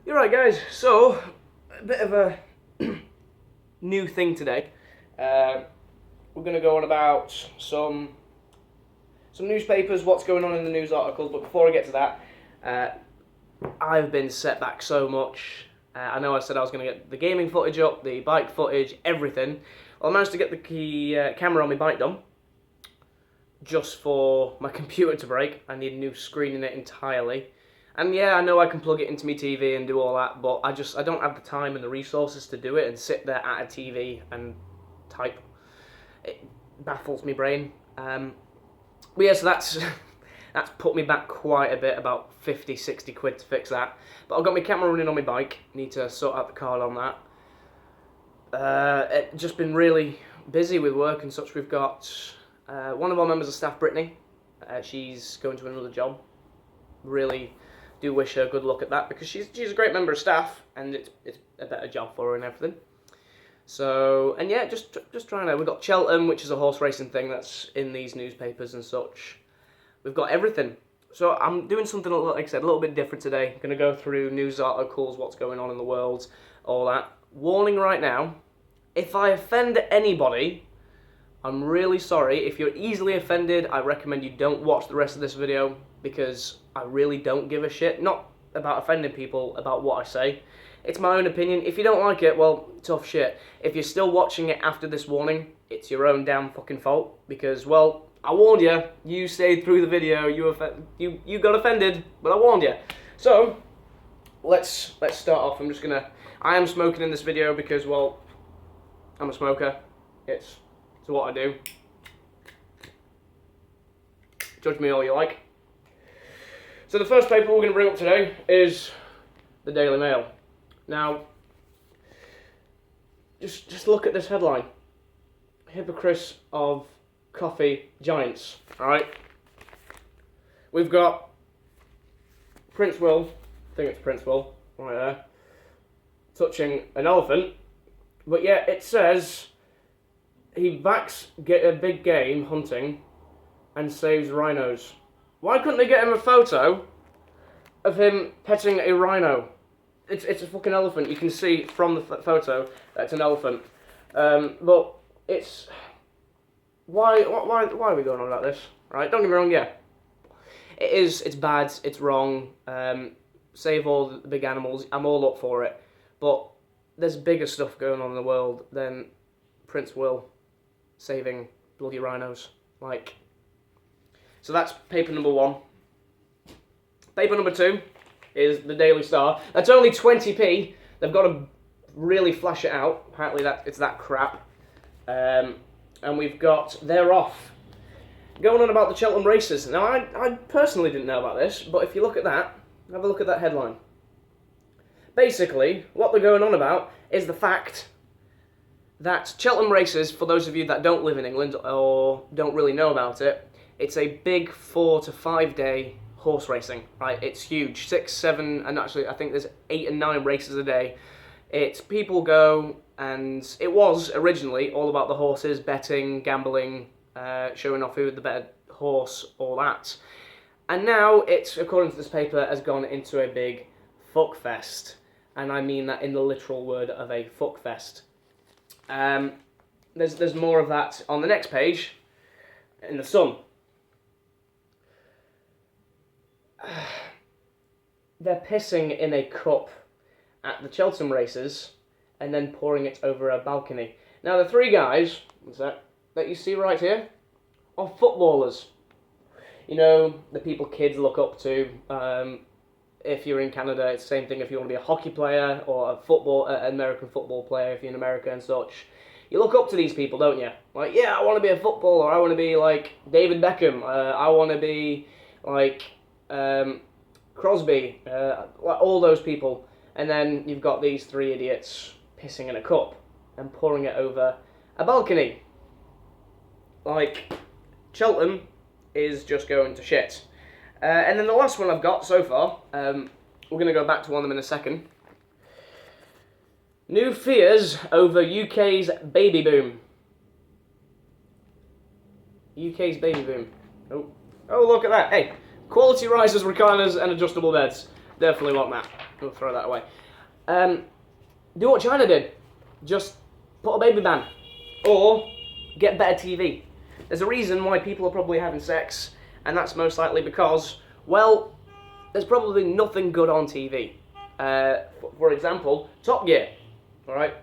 You're right, guys. So, a bit of a new thing today. We're going to go on about some newspapers, what's going on in the news articles. But before I get to that, I've been set back so much. I know I said I was going to get the gaming footage up, the bike footage, everything. Well, I managed to get the camera on my bike done, just for my computer to break. I need a new screen in it entirely. And yeah, I know I can plug it into my TV and do all that, but I don't have the time and the resources to do it and sit there at a TV and type. It baffles my brain. But yeah, so that's put me back quite a bit, about 50, 60 quid to fix that. But I've got my camera running on my bike, need to sort out the card on that. It's just been really busy with work and such. We've got one of our members of staff, Brittany, she's going to another job. Really do wish her good luck at that, because she's a great member of staff and it's a better job for her and everything. So, and yeah, just trying to. We've got Cheltenham, which is a horse racing thing that's in these newspapers and such. We've got everything. So I'm doing something, like I said, a little bit different today. I'm going to go through news articles, what's going on in the world, all that. Warning right now, if I offend anybody, I'm really sorry. If you're easily offended, I recommend you don't watch the rest of this video, because I really don't give a shit. Not about offending people, about what I say. It's my own opinion. If you don't like it, well, tough shit. If you're still watching it after this warning, it's your own damn fucking fault. Because, well, I warned you. You stayed through the video. You got offended, but I warned you. So, let's start off. I am smoking in this video because, well, I'm a smoker. It's what I do. Judge me all you like. So the first paper we're going to bring up today is the Daily Mail. Now, just look at this headline. Hypocrites of coffee giants. Alright? We've got Prince Will, I think it's Prince Will, right there, touching an elephant. But yeah, it says he backs a big game hunting and saves rhinos. Why couldn't they get him a photo of him petting a rhino? It's a fucking elephant. You can see from the photo that it's an elephant. But it's... Why are we going on about this? Right? Don't get me wrong, yeah. It's bad, it's wrong. Save all the big animals. I'm all up for it. But there's bigger stuff going on in the world than Prince Will saving bloody rhinos. Like... So that's paper number one. Paper number two is the Daily Star. That's only 20p. They've got to really flash it out. Apparently it's that crap. And we've got They're Off. Going on about the Cheltenham races. Now, I personally didn't know about this, but if you look at that, have a look at that headline. Basically, what they're going on about is the fact that Cheltenham races, for those of you that don't live in England or don't really know about it, it's a big 4 to 5 day horse racing, right? It's huge, 6, 7, and actually I think there's 8 and 9 races a day. It's people go, and it was originally all about the horses, betting, gambling, showing off who had the better horse, all that. And now it's, according to this paper, has gone into a big fuck fest, and I mean that in the literal word of a fuck fest. There's more of that on the next page, in the Sun. They're pissing in a cup at the Cheltenham races and then pouring it over a balcony. Now the three guys that you see right here are footballers. You know, the people kids look up to. If you're in Canada, it's the same thing if you want to be a hockey player or an American football player if you're in America and such. You look up to these people, don't you? Like, yeah, I want to be a footballer. I want to be like David Beckham. I want to be like... Crosby, all those people, and then you've got these three idiots pissing in a cup and pouring it over a balcony. Like, Cheltenham is just going to shit. And then the last one I've got so far, we're going to go back to one of them in a second. New fears over UK's baby boom. UK's baby boom. Oh, look at that. Hey. Quality risers, recliners, and adjustable beds. Definitely want that. We'll throw that away. Do what China did. Just put a baby ban. Or get better TV. There's a reason why people are probably having sex, and that's most likely because, well, there's probably nothing good on TV. For example, Top Gear. Alright?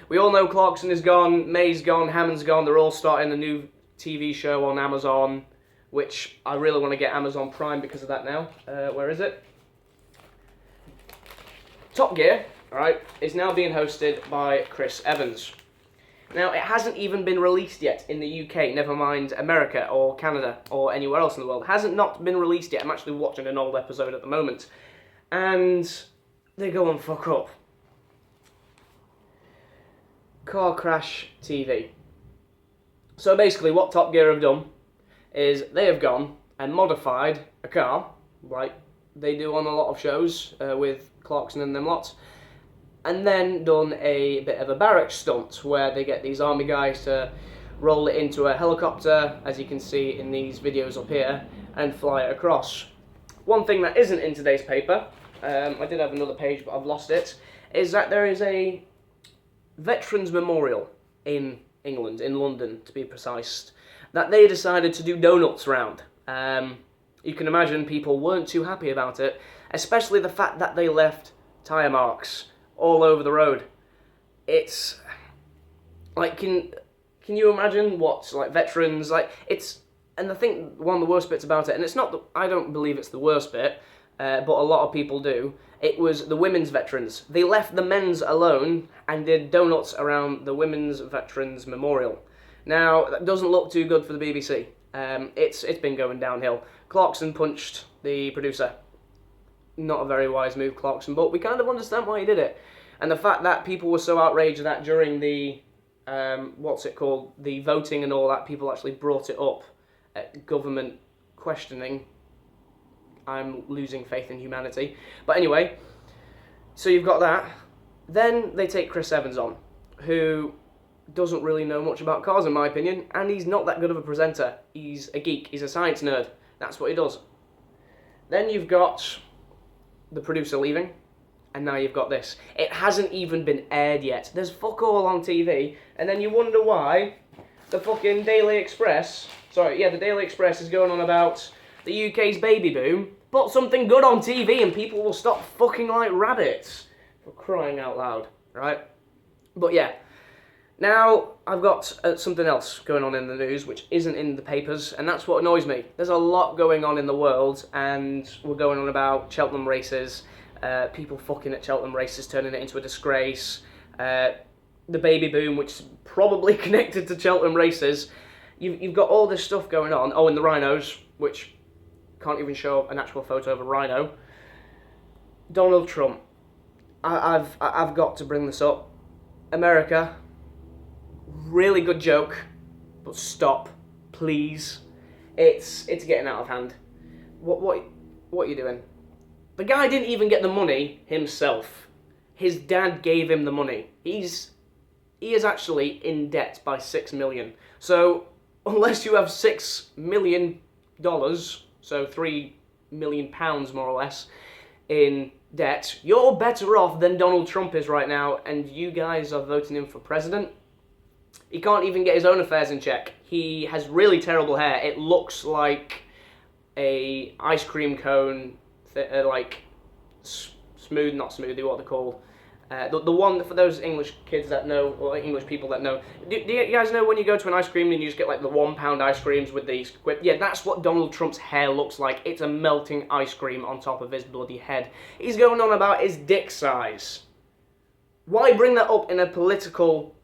We all know Clarkson is gone, May's gone, Hammond's gone. They're all starting a new TV show on Amazon, which I really want to get Amazon Prime because of that now. Where is it? Top Gear, alright, is now being hosted by Chris Evans. Now, it hasn't even been released yet in the UK, never mind America or Canada or anywhere else in the world. It hasn't not been released yet. I'm actually watching an old episode at the moment. And they go and fuck up. Car crash TV. So basically what Top Gear have done is they have gone and modified a car, like they do on a lot of shows with Clarkson and them lots, and then done a bit of a barrack stunt where they get these army guys to roll it into a helicopter, as you can see in these videos up here, and fly it across. One thing that isn't in today's paper, I did have another page but I've lost it, is that there is a Veterans Memorial in England, in London to be precise, that they decided to do donuts round. You can imagine people weren't too happy about it, especially the fact that they left tyre marks all over the road. It's like, can you imagine what, like, veterans, like, it's, and I think one of the worst bits about it, and it's not, I don't believe it's the worst bit, but a lot of people do, it was the women's veterans. They left the men's alone and did donuts around the Women's Veterans Memorial. Now, that doesn't look too good for the BBC. It's been going downhill. Clarkson punched the producer. Not a very wise move, Clarkson, but we kind of understand why he did it. And the fact that people were so outraged that during the, the voting and all that, people actually brought it up at government questioning. I'm losing faith in humanity. But anyway, so you've got that. Then they take Chris Evans on, who doesn't really know much about cars in my opinion, and he's not that good of a presenter. He's a geek, he's a science nerd. That's what he does. Then you've got the producer leaving, and now you've got this. It hasn't even been aired yet. There's fuck all on TV, and then you wonder why the fucking Daily Express, the Daily Express is going on about the UK's baby boom. Put something good on TV and people will stop fucking like rabbits. For crying out loud, right? But yeah, now I've got something else going on in the news which isn't in the papers, and that's what annoys me. There's a lot going on in the world, and we're going on about Cheltenham races, people fucking at Cheltenham races, turning it into a disgrace, the baby boom, which is probably connected to Cheltenham races. You've got all this stuff going on. Oh, and the rhinos, which can't even show an actual photo of a rhino. Donald Trump. I've got to bring this up. America, really good joke, but stop, please. It's getting out of hand. What are you doing? The guy didn't even get the money himself. His dad gave him the money. He is actually in debt by $6 million. So unless you have $6 million, so £3 million more or less, in debt, you're better off than Donald Trump is right now, and you guys are voting him for president. He can't even get his own affairs in check. He has really terrible hair. It looks like a ice cream cone, like smooth, not smoothie, what they're called. The one, for those English kids that know, or English people that know, do you guys know when you go to an ice cream and you just get like the £1 ice creams with the squid? Yeah, that's what Donald Trump's hair looks like. It's a melting ice cream on top of his bloody head. He's going on about his dick size. Why bring that up in a political,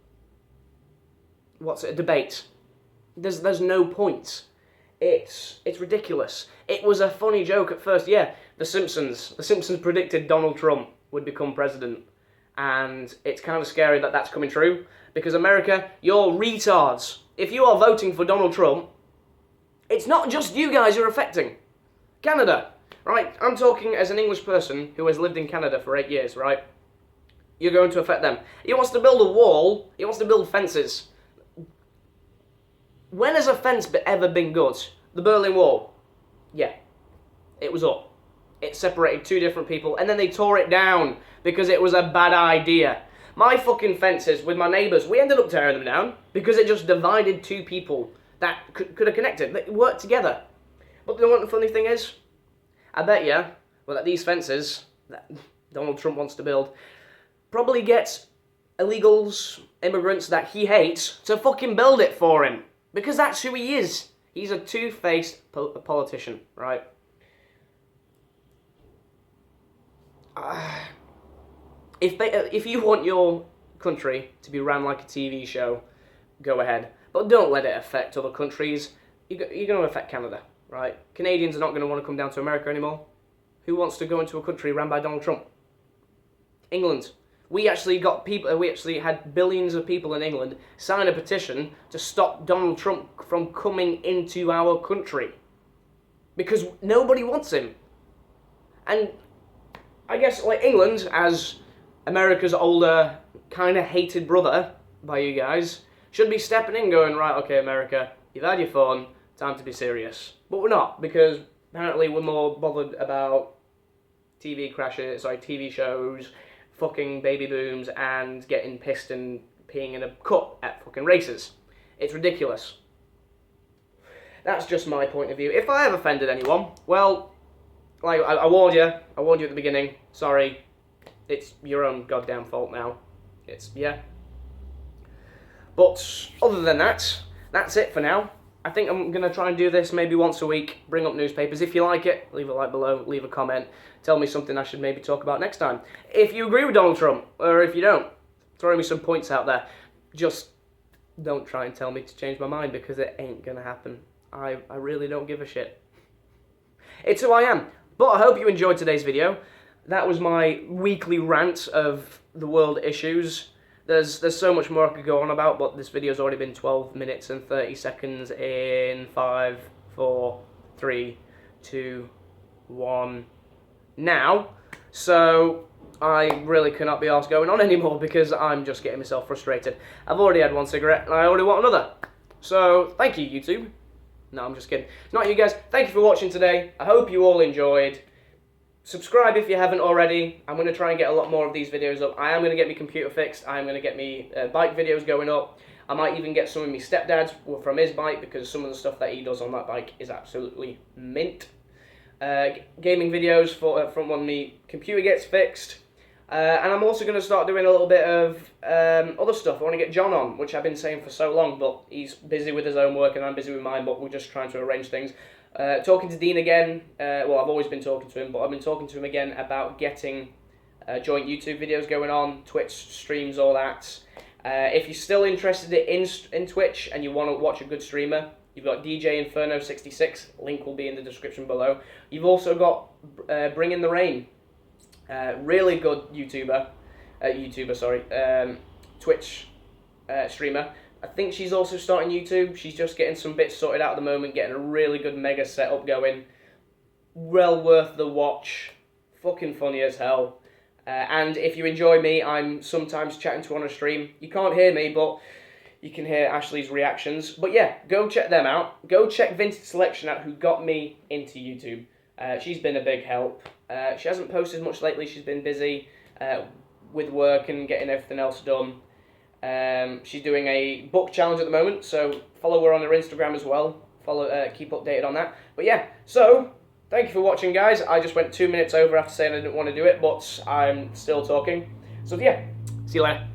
a debate? There's no point. It's ridiculous. It was a funny joke at first. Yeah, The Simpsons predicted Donald Trump would become president. And it's kind of scary that that's coming true, because America, you're retards. If you are voting for Donald Trump, it's not just you guys you're affecting. Canada, right? I'm talking as an English person who has lived in Canada for 8 years, right? You're going to affect them. He wants to build a wall, he wants to build fences. When has a fence ever been good? The Berlin Wall. Yeah, it was up. it separated two different people, and then they tore it down because it was a bad idea. My fucking fences with my neighbours, we ended up tearing them down because it just divided two people that could have connected. They worked together. But you know what the funny thing is? I bet you, well, that these fences that Donald Trump wants to build probably gets illegals, immigrants that he hates to fucking build it for him. Because that's who he is. He's a two-faced politician, right? If you want your country to be ran like a TV show, go ahead. But don't let it affect other countries. You're going to affect Canada, right? Canadians are not going to want to come down to America anymore. Who wants to go into a country ran by Donald Trump? England. We actually had billions of people in England sign a petition to stop Donald Trump from coming into our country. Because nobody wants him. And I guess, like, England, as America's older, kind of hated brother by you guys, should be stepping in going, right, okay, America, you've had your fun, time to be serious. But we're not, because apparently we're more bothered about TV shows, fucking baby booms, and getting pissed and peeing in a cup at fucking races. It's ridiculous. That's just my point of view. If I have offended anyone, well, like, I warned you at the beginning, sorry, it's your own goddamn fault now. Yeah. But other than that, that's it for now. I think I'm going to try and do this maybe once a week, bring up newspapers. If you like it, leave a like below, leave a comment, tell me something I should maybe talk about next time. If you agree with Donald Trump, or if you don't, throw me some points out there. Just don't try and tell me to change my mind, because it ain't going to happen. I really don't give a shit. It's who I am. But I hope you enjoyed today's video. That was my weekly rant of the world issues. There's so much more I could go on about, but this video's already been 12 minutes and 30 seconds in 5, 4, 3, 2, 1 now. So I really cannot be arsed going on anymore, because I'm just getting myself frustrated. I've already had one cigarette and I already want another. So thank you, YouTube. No, I'm just kidding. It's not you guys. Thank you for watching today. I hope you all enjoyed. Subscribe if you haven't already. I'm going to try and get a lot more of these videos up. I am going to get my computer fixed. I am going to get me bike videos going up. I might even get some of my stepdad's from his bike, because some of the stuff that he does on that bike is absolutely mint. Gaming videos from when my computer gets fixed. And I'm also going to start doing a little bit of other stuff. I want to get John on, which I've been saying for so long, but he's busy with his own work and I'm busy with mine, but we're just trying to arrange things. Talking to Dean again, well, I've always been talking to him, but I've been talking to him again about getting joint YouTube videos going on, Twitch streams, all that. If you're still interested in Twitch and you want to watch a good streamer, you've got DJ Inferno66, link will be in the description below. You've also got Bring in the Rain, really good Twitch streamer. I think she's also starting YouTube. She's just getting some bits sorted out at the moment, getting a really good mega setup going. Well worth the watch. Fucking funny as hell. And if you enjoy me, I'm sometimes chatting to her on a stream. You can't hear me, but you can hear Ashley's reactions. But yeah, go check them out. Go check Vintage Selection out, who got me into YouTube. She's been a big help. She hasn't posted much lately. She's been busy with work and getting everything else done. She's doing a book challenge at the moment, so follow her on her Instagram as well. Keep updated on that. But yeah, so thank you for watching, guys. I just went 2 minutes over after saying I didn't want to do it, but I'm still talking. So yeah, see you later.